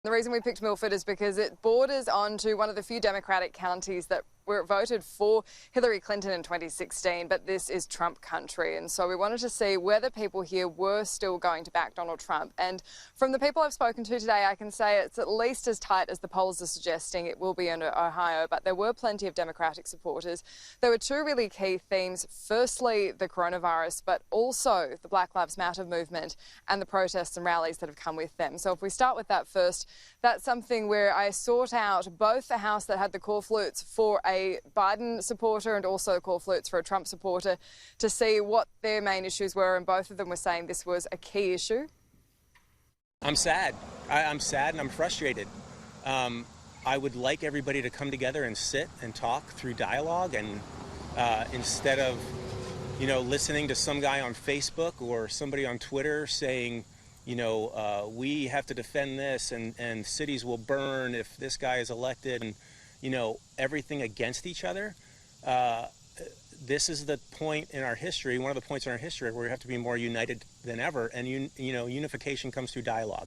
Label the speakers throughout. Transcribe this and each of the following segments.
Speaker 1: The reason we picked Milford is because it borders onto one of the few Democratic counties that were voted for Hillary Clinton in 2016, but this is Trump country. And so we wanted to see whether people here were still going to back Donald Trump. And from the people I've spoken to today, I can say it's at least as tight as the polls are suggesting it will be in Ohio, but there were plenty of Democratic supporters. There were two really key themes. Firstly, the coronavirus, but also the Black Lives Matter movement and the protests and rallies that have come with them. So if we start with that first, that's something where I sought out both the house that had the call flutes for a Biden supporter and also call flutes for a Trump supporter to see what their main issues were, and both of them were saying this was a key issue.
Speaker 2: I'm sad. I'm sad and I'm frustrated. I would like everybody to come together and sit and talk through dialogue, and instead of, listening to some guy on Facebook or somebody on Twitter saying, we have to defend this and cities will burn if this guy is elected, and everything against each other. This is the point in our history, one of the points in our history where we have to be more united than ever, and unification comes through dialogue.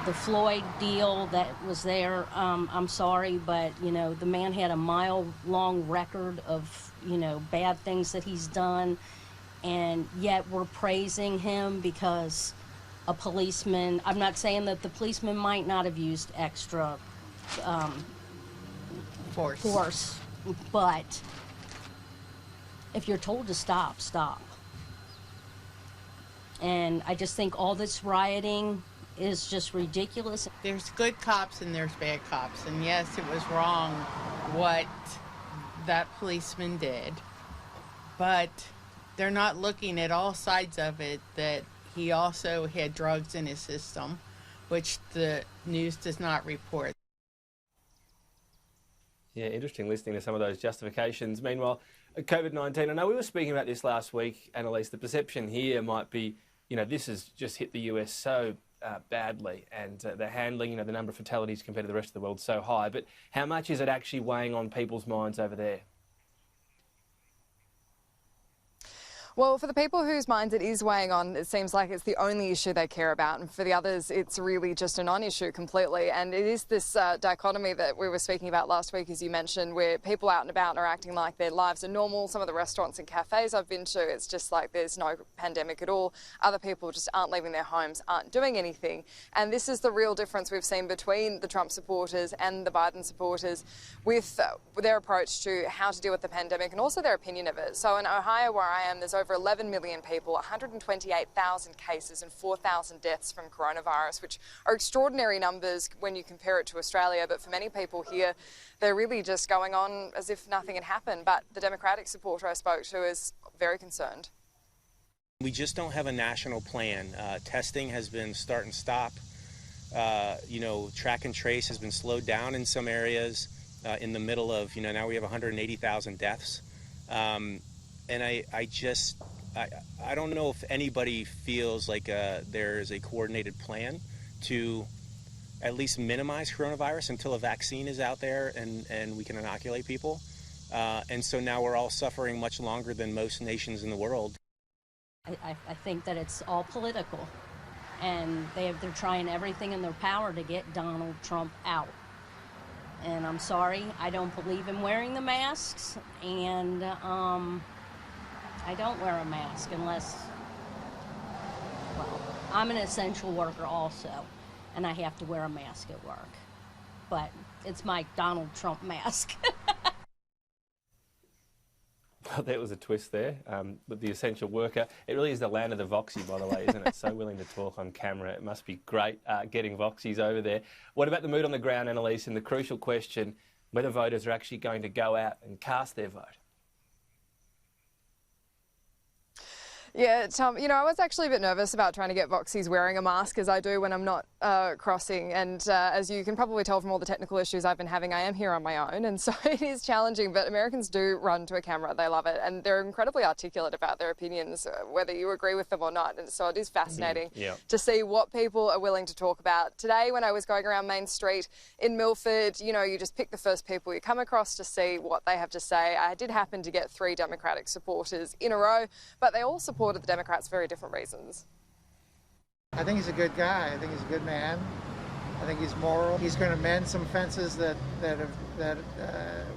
Speaker 3: The Floyd deal that was there, I'm sorry, but the man had a mile-long record of bad things that he's done, and yet we're praising him because a policeman, I'm not saying that the policeman might not have used extra force, but if you're told to stop, stop. And I just think all this rioting is just ridiculous.
Speaker 4: There's good cops and there's bad cops, and yes, it was wrong what that policeman did, but they're not looking at all sides of it, that he also had drugs in his system, which the news does not report.
Speaker 5: Yeah, interesting listening to some of those justifications. Meanwhile, COVID-19, I know we were speaking about this last week, Annalise, the perception here might be, this has just hit the US so badly, and the handling, the number of fatalities compared to the rest of the world so high, but how much is it actually weighing on people's minds over there?
Speaker 1: Well, for the people whose minds it is weighing on, it seems like it's the only issue they care about. And for the others, it's really just a non-issue completely. And it is this dichotomy that we were speaking about last week, as you mentioned, where people out and about are acting like their lives are normal. Some of the restaurants and cafes I've been to, it's just like there's no pandemic at all. Other people just aren't leaving their homes, aren't doing anything. And this is the real difference we've seen between the Trump supporters and the Biden supporters with their approach to how to deal with the pandemic and also their opinion of it. So in Ohio, where I am, there's over 11 million people, 128,000 cases and 4,000 deaths from coronavirus, which are extraordinary numbers when you compare it to Australia. But for many people here, they're really just going on as if nothing had happened. But the Democratic supporter I spoke to is very concerned.
Speaker 2: We just don't have a national plan. Testing has been start and stop. Track and trace has been slowed down in some areas in the middle of, now we have 180,000 deaths. And I don't know if anybody feels like there is a coordinated plan to at least minimize coronavirus until a vaccine is out there and we can inoculate people. And so now we're all suffering much longer than most nations in the world.
Speaker 3: I think that it's all political, and they're trying everything in their power to get Donald Trump out. And I'm sorry, I don't believe in wearing the masks, and I don't wear a mask unless, well, I'm an essential worker also, and I have to wear a mask at work. But it's my Donald Trump mask.
Speaker 5: Well, there was a twist there with the essential worker. It really is the land of the Voxy, by the way, isn't it? So willing to talk on camera. It must be great getting Voxies over there. What about the mood on the ground, Annalise, and the crucial question, whether voters are actually going to go out and cast their vote?
Speaker 1: Yeah, Tom, I was actually a bit nervous about trying to get Voxies wearing a mask, as I do when I'm not crossing. And as you can probably tell from all the technical issues I've been having, I am here on my own. And so it is challenging, but Americans do run to a camera. They love it. And they're incredibly articulate about their opinions, whether you agree with them or not. And so it is fascinating to see what people are willing to talk about. Today, when I was going around Main Street in Milford, you just pick the first people you come across to see what they have to say. I did happen to get 3 Democratic supporters in a row, but they all supported the Democrats for very different reasons.
Speaker 6: I think he's a good guy. I think he's a good man. I think he's moral. He's going to mend some fences that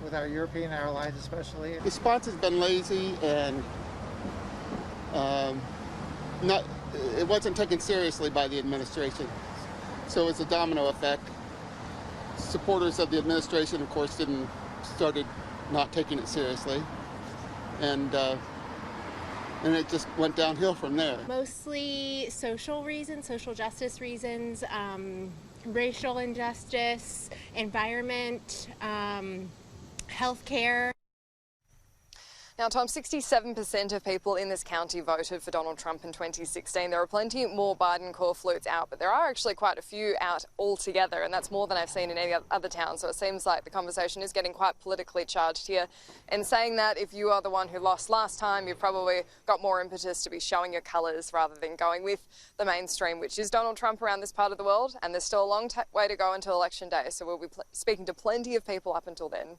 Speaker 6: with our European allies especially.
Speaker 7: The response has been lazy and it wasn't taken seriously by the administration. So it's a domino effect. Supporters of the administration, of course, started not taking it seriously, and it just went downhill from there.
Speaker 8: Mostly social reasons, social justice reasons, racial injustice, environment, healthcare.
Speaker 1: Now, Tom, 67% of people in this county voted for Donald Trump in 2016. There are plenty more Biden core flutes out, but there are actually quite a few out altogether, and that's more than I've seen in any other town. So it seems like the conversation is getting quite politically charged here. And saying that if you are the one who lost last time, you've probably got more impetus to be showing your colours rather than going with the mainstream, which is Donald Trump around this part of the world. And there's still a long way to go until Election Day. So we'll be speaking to plenty of people up until then.